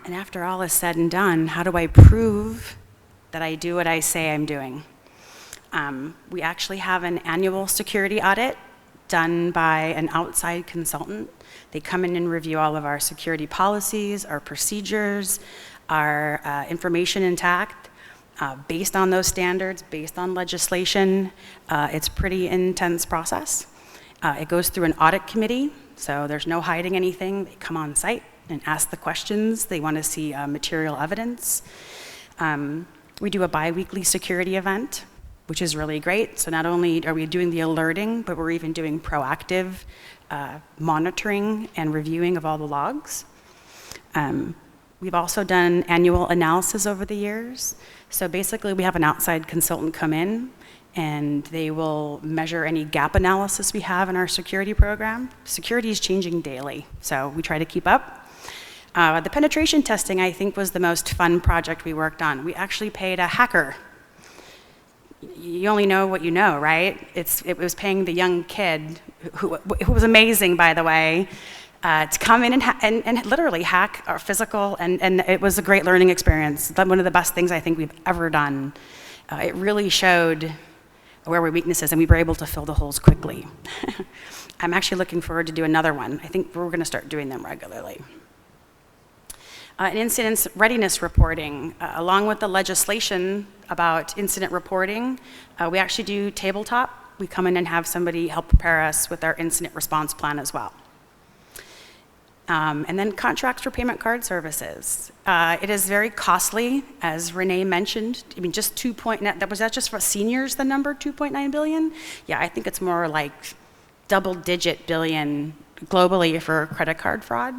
Speaker 4: And after all is said and done, how do I prove that I do what I say I'm doing? We actually have an annual security audit done by an outside consultant. They come in and review all of our security policies, our procedures, our information intact, based on those standards, based on legislation. It's a pretty intense process. It goes through an audit committee, so there's no hiding anything. They come on site and ask the questions. They want to see material evidence. We do a bi-weekly security event, which is really great. So not only are we doing the alerting, but we're even doing proactive monitoring and reviewing of all the logs. We've also done annual analysis over the years. So basically we have an outside consultant come in and they will measure any gap analysis we have in our security program. Security is changing daily, so we try to keep up. The penetration testing, I think, was the most fun project we worked on. We actually paid a hacker. You only know what you know, right? It was paying the young kid, who was amazing, by the way. to come in and literally hack our physical, and it was a great learning experience. One of the best things I think we've ever done. It really showed where our weaknesses, and we were able to fill the holes quickly. I'm actually looking forward to do another one. I think we're going to start doing them regularly. Incident readiness reporting, along with the legislation about incident reporting, we actually do tabletop. We come in and have somebody help prepare us with our incident response plan as well. And then contracts for payment card services. It is very costly, as Renee mentioned. I mean, just was that just for seniors, the number, 2.9 billion? Yeah, I think it's more like double-digit billion globally for credit card fraud.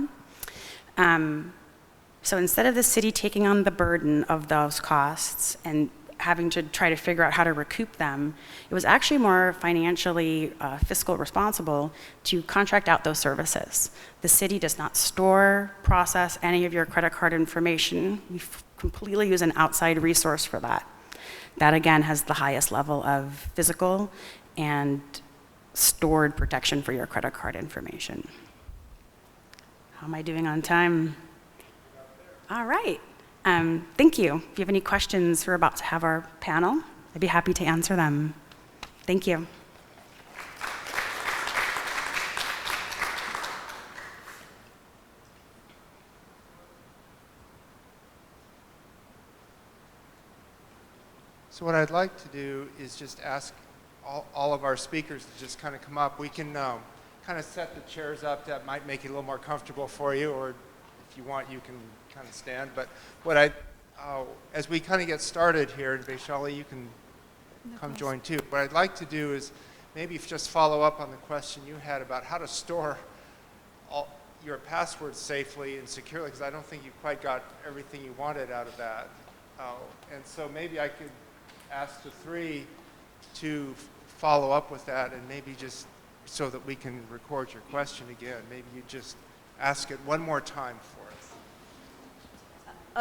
Speaker 4: So instead of the city taking on the burden of those costs and having to try to figure out how to recoup them, it was actually more financially fiscal responsible to contract out those services. The city does not store, process any of your credit card information. We completely use an outside resource for that. That again has the highest level of physical and stored protection for your credit card information. How am I doing on time? All right. Thank you. If you have any questions, we're about to have our panel. I'd be happy to answer them. Thank you.
Speaker 2: So what I'd like to do is just ask all of our speakers to just kind of come up. We can kind of set the chairs up. That might make it a little more comfortable for you, or if you want, you can kind of stand. But what as we kind of get started here, and Vaishali, you can come join too. What I'd like to do is maybe just follow up on the question you had about how to store all your passwords safely and securely, because I don't think you quite got everything you wanted out of that. And so maybe I could ask the three to follow up with that, and maybe just so that we can record your question again, maybe you just ask it one more time for us.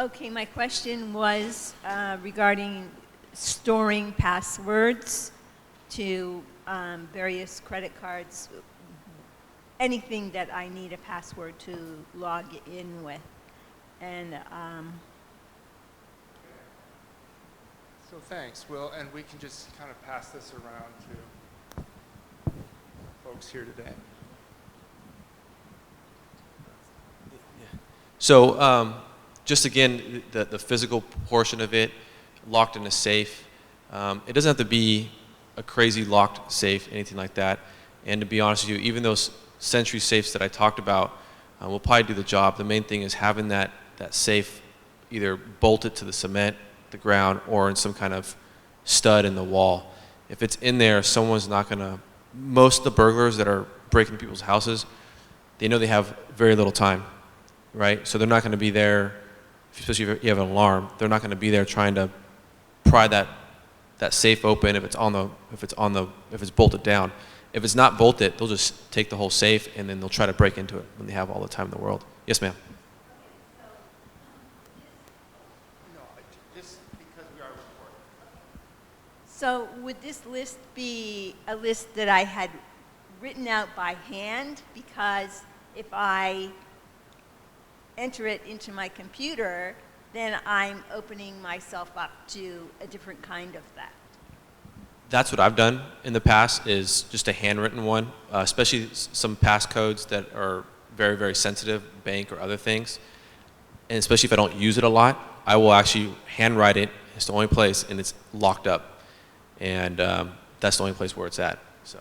Speaker 6: Okay, my question was regarding storing passwords to various credit cards, anything that I need a password to log in with. And
Speaker 2: so thanks, Will, and we can just kind of pass this around to folks here today.
Speaker 3: So just again, the physical portion of it, locked in a safe. It doesn't have to be a crazy locked safe, anything like that. And to be honest with you, even those Sentry safes that I talked about will probably do the job. The main thing is having that safe either bolted to the cement, the ground, or in some kind of stud in the wall. If it's in there, someone's not gonna, most of the burglars that are breaking into people's houses, they know they have very little time, right? So they're not gonna be there, especially if you have an alarm, they're not gonna be there trying to pry that safe open if it's bolted down. If it's not bolted, they'll just take the whole safe and then they'll try to break into it when they have all the time in the world. Yes, ma'am.
Speaker 6: so would this list be a list that I had written out by hand? Because if I enter it into my computer, then I'm opening myself up to a different kind of theft.
Speaker 3: That's what I've done in the past, is just a handwritten one, especially some passcodes that are very, very sensitive, bank or other things. And especially if I don't use it a lot, I will actually handwrite it. It's the only place, and it's locked up. And that's the only place where it's at. So.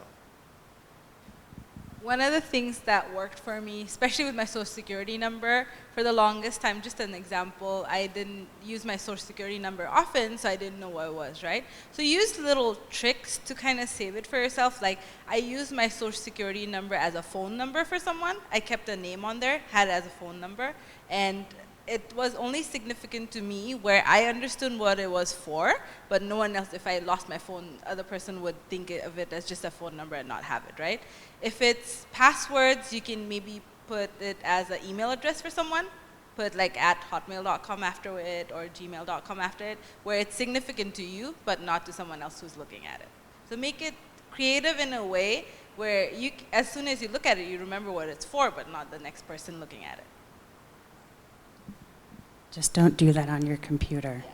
Speaker 5: One of the things that worked for me, especially with my social security number, for the longest time, just an example, I didn't use my social security number often, so I didn't know what it was, right? So use little tricks to kind of save it for yourself. Like, I used my social security number as a phone number for someone. I kept a name on there, had it as a phone number, and it was only significant to me where I understood what it was for, but no one else, if I lost my phone, other person would think of it as just a phone number and not have it, right? If it's passwords, you can maybe put it as an email address for someone, put like at hotmail.com after it or gmail.com after it, where it's significant to you, but not to someone else who's looking at it. So make it creative in a way where as soon as you look at it, you remember what it's for, but not the next person looking at it.
Speaker 4: Just don't do that on your computer.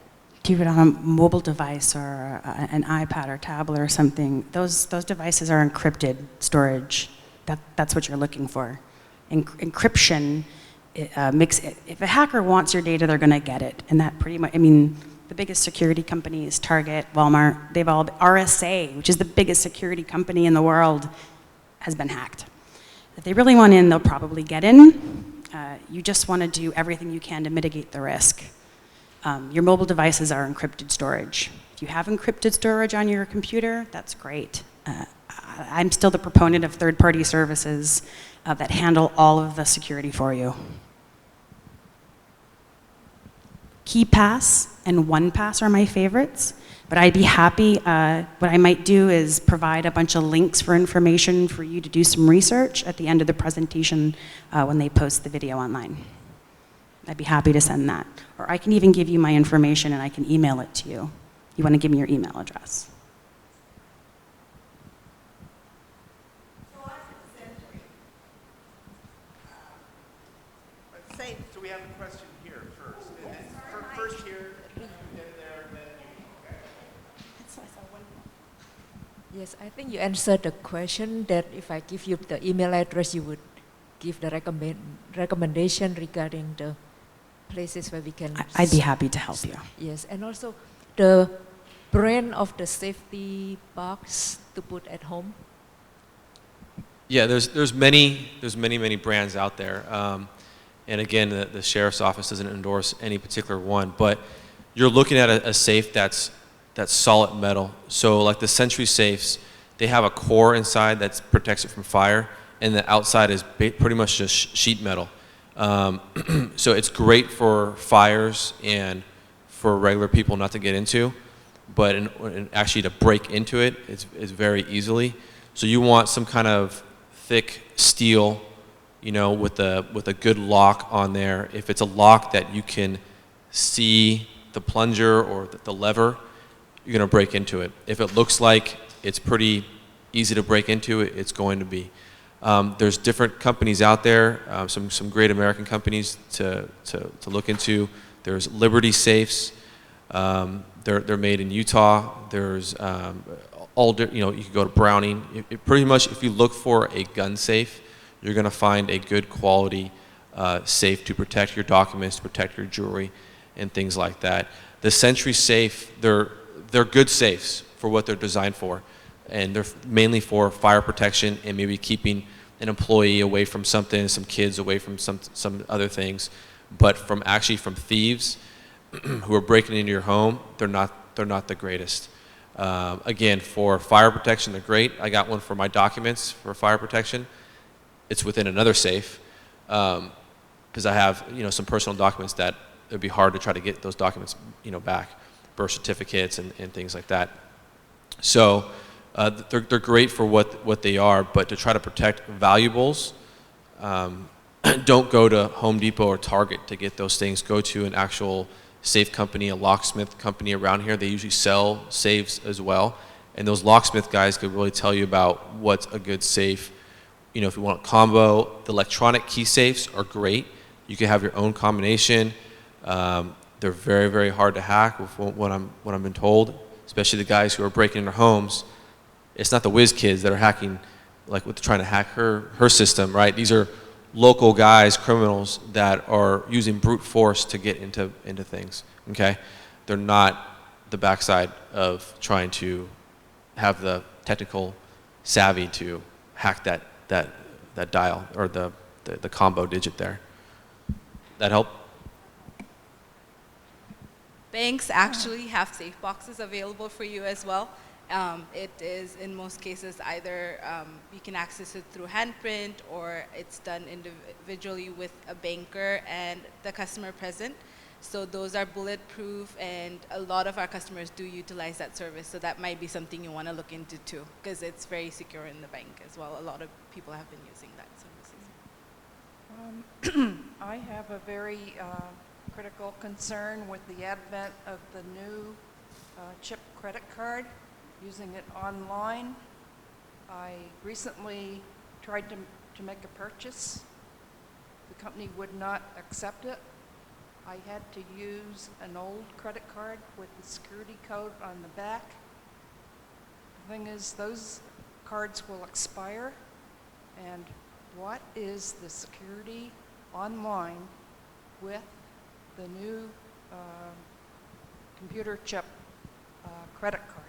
Speaker 4: Do it on a mobile device or an iPad or tablet or something. Those devices are encrypted storage. That's what you're looking for. Encryption if a hacker wants your data, they're going to get it. And that pretty much, I mean, the biggest security companies, Target, Walmart, they've all, RSA, which is the biggest security company in the world, has been hacked. If they really want in, they'll probably get in. You just want to do everything you can to mitigate the risk. Your mobile devices are encrypted storage. If you have encrypted storage on your computer, that's great. I'm still the proponent of third-party services that handle all of the security for you. KeyPass and OnePass are my favorites, but I'd be happy, what I might do is provide a bunch of links for information for you to do some research at the end of the presentation when they post the video online. I'd be happy to send that. Or I can even give you my information and I can email it to you. You want to give me your email address.
Speaker 2: So we have a question here first. And then first here, then there, then you. Okay.
Speaker 7: Yes, I think you answered the question that if I give you the email address, you would give the recommendation regarding the places where we can...
Speaker 4: I'd be happy to help you.
Speaker 7: Yes, and also the brand of the safety box to put at home.
Speaker 3: Yeah, there's many brands out there. And again, the sheriff's office doesn't endorse any particular one, but you're looking at a safe that's solid metal. So like the Sentry safes, they have a core inside that protects it from fire, and the outside is pretty much just sheet metal. So it's great for fires and for regular people not to get into, but actually to break into it, it's very easily. So you want some kind of thick steel, you know, with a good lock on there. If it's a lock that you can see the plunger or the lever, you're going to break into it. If it looks like it's pretty easy to break into, it's going to be. There's different companies out there, some great American companies to look into. There's Liberty Safes. They're made in Utah. There's you can go to Browning. Pretty much, if you look for a gun safe, you're going to find a good quality safe to protect your documents, to protect your jewelry, and things like that. The Sentry safe, they're good safes for what they're designed for, and they're mainly for fire protection and maybe keeping an employee away from something, some kids away from some other things. But from thieves who are breaking into your home, they're not the greatest. Again, for fire protection, they're great. I got one for my documents for fire protection. It's within another safe because I have some personal documents that it'd be hard to try to get those documents back, birth certificates and things like that. So they're great for what they are, but to try to protect valuables, don't go to Home Depot or Target to get those things. Go to an actual safe company, a locksmith company around here. They usually sell safes as well, and those locksmith guys could really tell you about what's a good safe. If you want a combo, the electronic key safes are great. You can have your own combination. They're very, very hard to hack with what I've been told, especially the guys who are breaking into homes. It's not the whiz kids that are hacking, like trying to hack her system, right? These are local guys, criminals that are using brute force to get into things, okay? They're not the backside of trying to have the technical savvy to hack that dial or the combo digit there. That help?
Speaker 5: Banks actually have safe boxes available for you as well. It is, in most cases, either you can access it through handprint or it's done individually with a banker and the customer present. So those are bulletproof, and a lot of our customers do utilize that service. So that might be something you want to look into too, because it's very secure in the bank as well. A lot of people have been using that services.
Speaker 8: I have a very critical concern with the advent of the new chip credit card, using it online. I recently tried to make a purchase. The company would not accept it. I had to use an old credit card with the security code on the back. The thing is, those cards will expire, and what is the security online with the new computer chip credit card?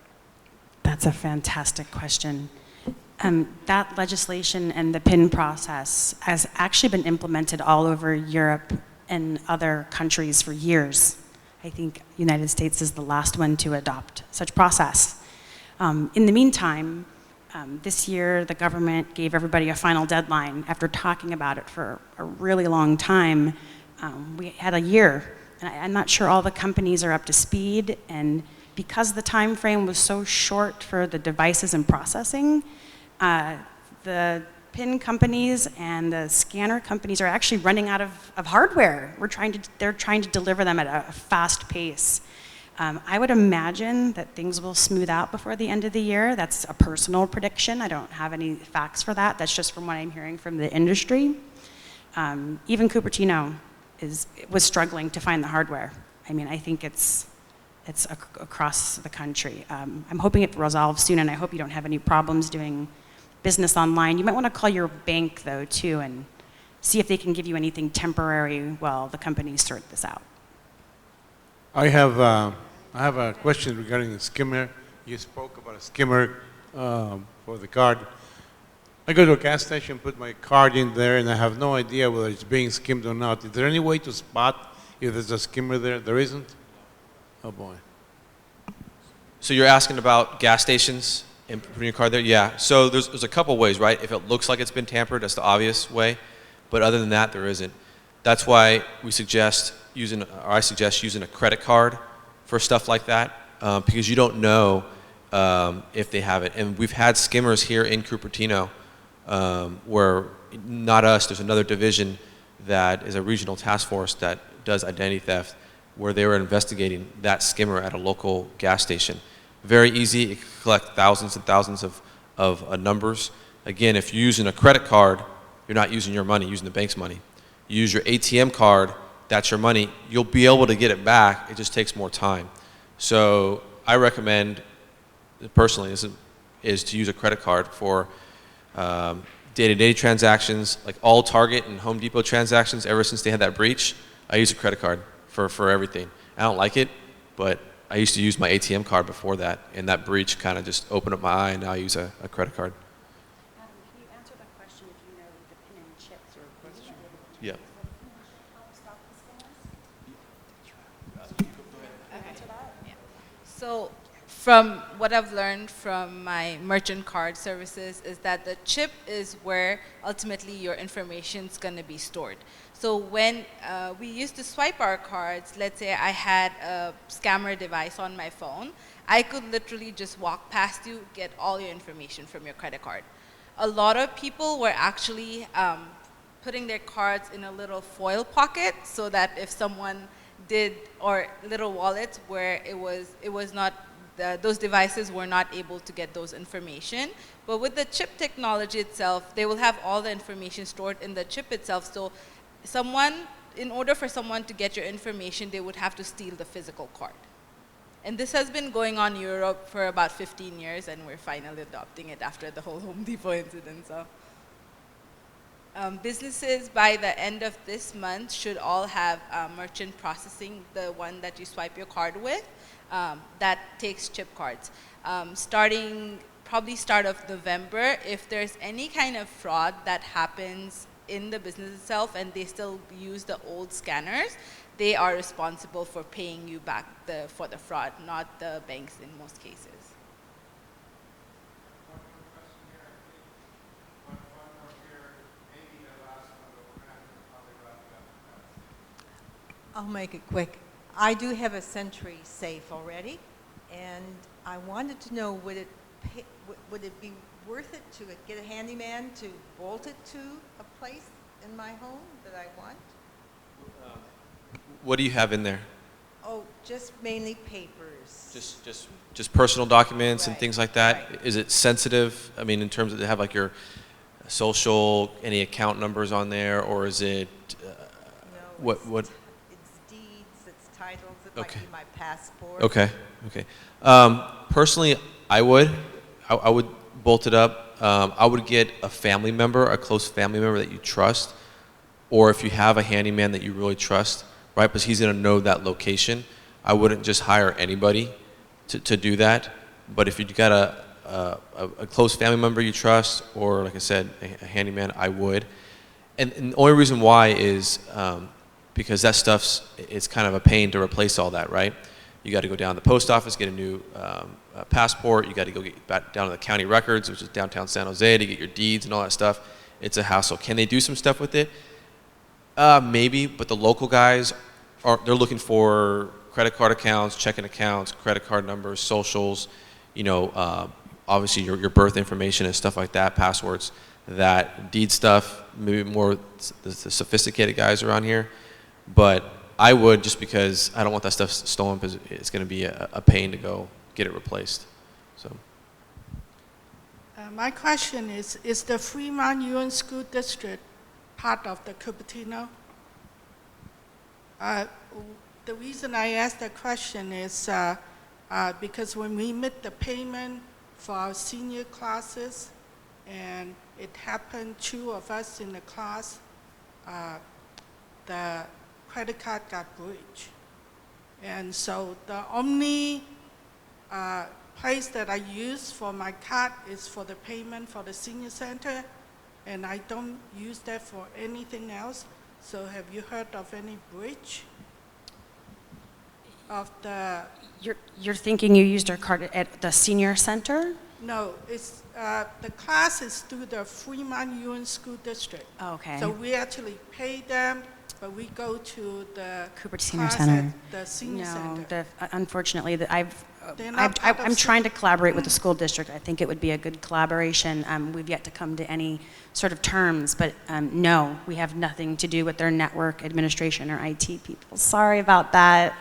Speaker 4: That's a fantastic question. That legislation and the PIN process has actually been implemented all over Europe and other countries for years. I think the United States is the last one to adopt such process. In the meantime, this year the government gave everybody a final deadline. After talking about it for a really long time, we had a year. And I'm not sure all the companies are up to speed, and because the time frame was so short for the devices and processing, the PIN companies and the scanner companies are actually running out of hardware. They're trying to deliver them at a fast pace. I would imagine that things will smooth out before the end of the year. That's a personal prediction. I don't have any facts for that. That's just from what I'm hearing from the industry. Even Cupertino was struggling to find the hardware. I mean, I think it's across the country. I'm hoping it resolves soon, and I hope you don't have any problems doing business online. You might want to call your bank, though, too, and see if they can give you anything temporary while the companies sort this out.
Speaker 9: I have a question regarding the skimmer. You spoke about a skimmer for the card. I go to a gas station, put my card in there, and I have no idea whether it's being skimmed or not. Is there any way to spot if there's a skimmer there? There isn't? Oh, boy.
Speaker 3: So you're asking about gas stations and putting your card there? Yeah. So there's a couple ways, right? If it looks like it's been tampered, that's the obvious way. But other than that, there isn't. That's why I suggest using a credit card for stuff like that, because you don't know if they have it. And we've had skimmers here in Cupertino where, not us, there's another division that is a regional task force that does identity theft, where they were investigating that skimmer at a local gas station. Very easy. It can collect thousands and thousands of numbers. Again, if you're using a credit card, you're not using your money, you're using the bank's money. You use your ATM card, that's your money. You'll be able to get it back. It just takes more time. So I recommend, personally, is to use a credit card for day-to-day transactions, like all Target and Home Depot transactions. Ever since they had that breach, I use a credit card for everything. I don't like it, but I used to use my ATM card before that, and that breach kind of just opened up my eye, and now I use a credit card.
Speaker 4: Adam, can you answer that question if you know the PIN and chips or question?
Speaker 3: Yeah.
Speaker 5: So from what I've learned from my merchant card services is that the chip is where ultimately your information is going to be stored. So when we used to swipe our cards, let's say I had a scammer device on my phone, I could literally just walk past you, get all your information from your credit card. A lot of people were actually putting their cards in a little foil pocket so that if someone did, or little wallets where it was not, those devices were not able to get those information. But with the chip technology itself, they will have all the information stored in the chip itself. So in order for someone to get your information, they would have to steal the physical card. And this has been going on in Europe for about 15 years, and we're finally adopting it after the whole Home Depot incident. So businesses by the end of this month should all have merchant processing, the one that you swipe your card with, that takes chip cards. Probably start of November, if there's any kind of fraud that happens in the business itself and they still use the old scanners, they are responsible for paying you back for the fraud, not the banks in most cases.
Speaker 6: I'll make it quick. I do have a Sentry safe already, and I wanted to know, would it be worth it to get a handyman to bolt it to a place in my home that I want?
Speaker 3: What do you have in there?
Speaker 6: Oh, just mainly papers.
Speaker 3: Just personal documents and
Speaker 6: Right,
Speaker 3: things like that?
Speaker 6: right.
Speaker 3: Is it sensitive? I mean, in terms of, they have like your social, any account numbers on there, or is it,
Speaker 6: No,
Speaker 3: what,
Speaker 6: it's
Speaker 3: what?
Speaker 6: It's deeds, it's titles, it might
Speaker 3: Okay.
Speaker 6: be my passport.
Speaker 3: Okay, okay. Personally, I would bolt it up. I would get a family member, a close family member that you trust, or if you have a handyman that you really trust, right, because he's gonna know that location. I wouldn't just hire anybody to do that, but if you got a close family member you trust, or like I said, a handyman, I would. And the only reason why is because that it's kind of a pain to replace all that, right? You got to go down to the post office, get a new passport. You got to go get back down to the county records, which is downtown San Jose, to get your deeds and all that stuff. It's a hassle. Can they do some stuff with it? Maybe, but the local guys they're looking for credit card accounts, checking accounts, credit card numbers, socials, obviously your birth information and stuff like that, passwords. That deed stuff, maybe more the sophisticated guys around here. But I would, just because I don't want that stuff stolen, because it's going to be a pain to go get it replaced. So.
Speaker 10: My question is the Fremont Union School District part of the Cupertino? The reason I ask that question is because when we make the payment for our senior classes, and it happened, 2 of us in the class, the credit card got breached. And so the only place that I use for my card is for the payment for the senior center, and I don't use that for anything else. So have you heard of any breach of the?
Speaker 4: You're thinking you used our card at the senior center?
Speaker 10: No, it's the class is through the Fremont Union School District.
Speaker 4: Oh, okay.
Speaker 10: So we actually pay them, but we go to the
Speaker 4: Cupertino
Speaker 10: class
Speaker 4: Center.
Speaker 10: at the senior
Speaker 4: No,
Speaker 10: center.
Speaker 4: unfortunately,
Speaker 10: They're not part of
Speaker 4: I'm trying to collaborate with the school district. I think it would be a good collaboration. We've yet to come to any sort of terms, but no, we have nothing to do with their network administration or IT people. Sorry about that.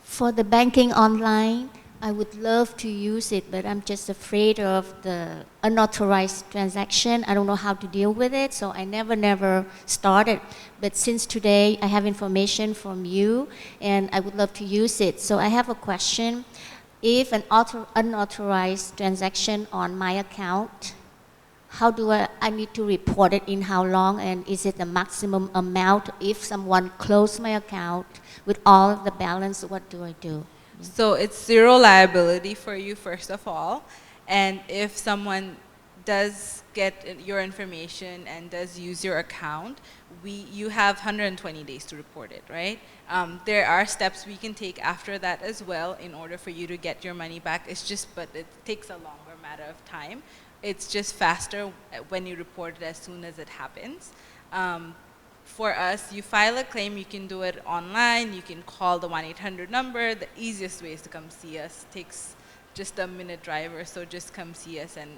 Speaker 11: For the banking online, I would love to use it, but I'm just afraid of the unauthorized transaction. I don't know how to deal with it, so I never started. But since today, I have information from you, and I would love to use it. So I have a question. If an unauthorized transaction on my account, how do I need to report it in how long, and is it the maximum amount? If someone closed my account with all of the balance, what do I do?
Speaker 5: So it's zero liability for you, first of all. And if someone does get your information and does use your account, you have 120 days to report it, right? There are steps we can take after that as well in order for you to get your money back. But it takes a longer matter of time. It's just faster when you report it as soon as it happens. For us, you file a claim, you can do it online, you can call the 1-800 number. The easiest way is to come see us. Takes just a minute drive or so, just come see us and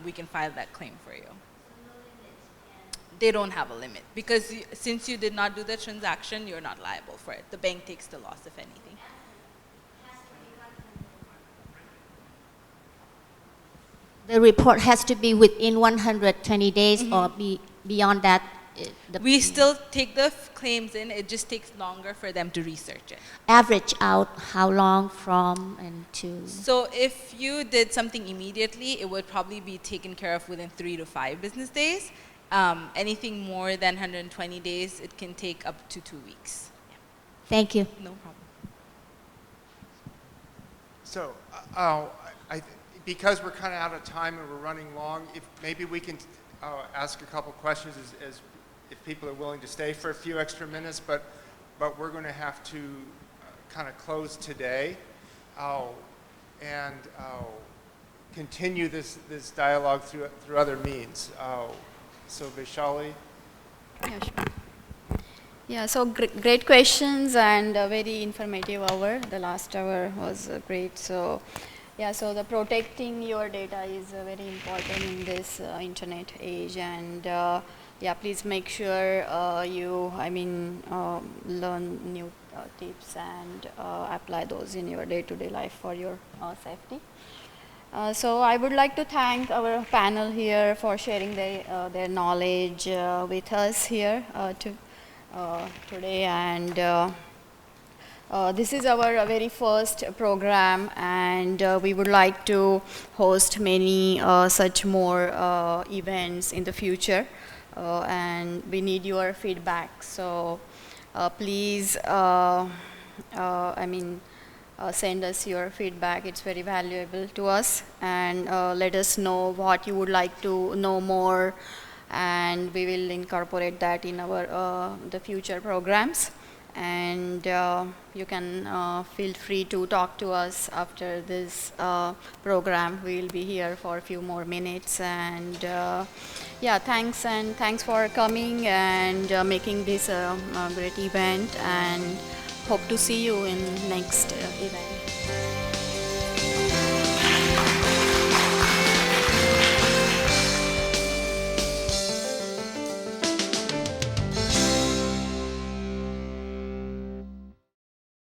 Speaker 5: we can file that claim for you. They don't have a limit because since you did not do the transaction, you're not liable for it. The bank takes the loss, if anything.
Speaker 11: The report has to be within 120 days or beyond that?
Speaker 5: We still take the claims in, it just takes longer for them to research it.
Speaker 11: Average out how long from and to?
Speaker 5: So if you did something immediately, it would probably be taken care of within 3 to 5 business days. Anything more than 120 days, it can take up to 2 weeks. Yeah.
Speaker 11: Thank you.
Speaker 5: No problem.
Speaker 2: So, because we're kind of out of time and we're running long, if maybe we can ask a couple questions as if people are willing to stay for a few extra minutes, but we're going to have to kind of close today and continue this dialogue through other means. So Vaishali?
Speaker 1: Yeah, sure. Yeah, so great questions and very informative hour. The last hour was great. So Yeah, so the protecting your data is very important in this internet age, and yeah, please make sure learn new tips and apply those in your day-to-day life for your safety. So I would like to thank our panel here for sharing their knowledge with us here today, and this is our very first program, and we would like to host many such more events in the future, and we need your feedback. So please send us your feedback. It's very valuable to us, and let us know what you would like to know more, and we will incorporate that in our the future programs. And you can feel free to talk to us after this program. We'll be here for a few more minutes, and yeah, thanks for coming and making this a great event, and hope to see you in next event.